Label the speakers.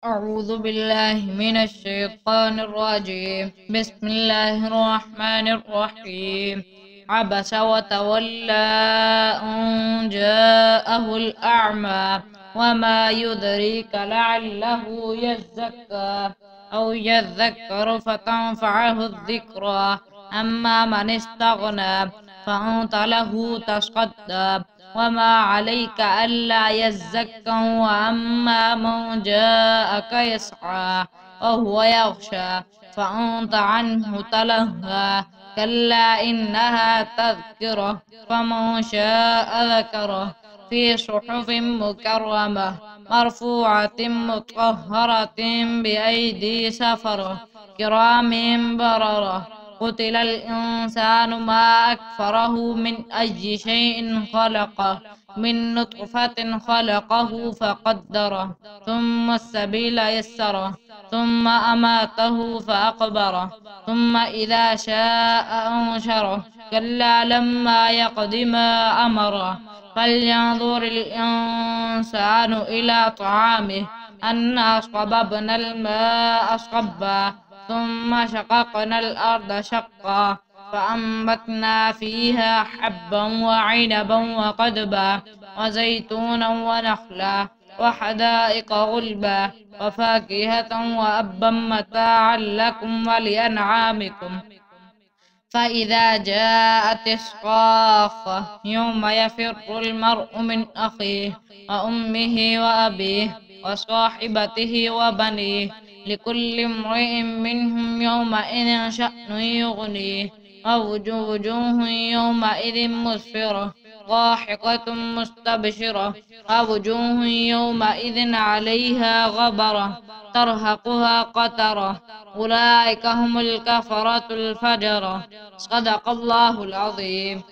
Speaker 1: أعوذ بالله من الشيطان الرجيم. بسم الله الرحمن الرحيم. عبس وتولى أن جاءه الأعمى وما يدريك لعله يزكى أو يذكر فتنفعه الذكرى. أما من استغنى فأنت له تصدى وما عليك ألا يزكى. وأما من جاءك يسعى وهو يغشى فأنت عنه تلهى. كلا إنها تذكرة فمن شاء ذكره في صحف مكرمة مرفوعة مطهرة بأيدي سفرة كرام بررة. قتل الإنسان ما أكفره من أي شيء خلقه من نطفة خلقه فقدره ثم السبيل يسره ثم أماته فأقبره ثم إذا شاء أنشره. كلا لما يقض ما أمره. فلينظر الإنسان إلى طعامه أنا صببنا الماء صبا ثم شققنا الأرض شقا فأنبتنا فيها حبا وعنبا وقدبا وزيتونا ونخلا وحدائق غلبا وفاكهة وأبا متاعا لكم ولأنعامكم. فإذا جاءت الصاخة يوم يفر المرء من أخيه وأمه وأبيه وصاحبته وبنيه لكل امرئ منهم يومئذ شأن يغنيه. ووجوه يومئذ مسفرة ضاحكة مستبشرة ووجوه يومئذ عليها غبرة ترهقها قترة أولئك هم الكفرة الفجرة. صدق الله العظيم.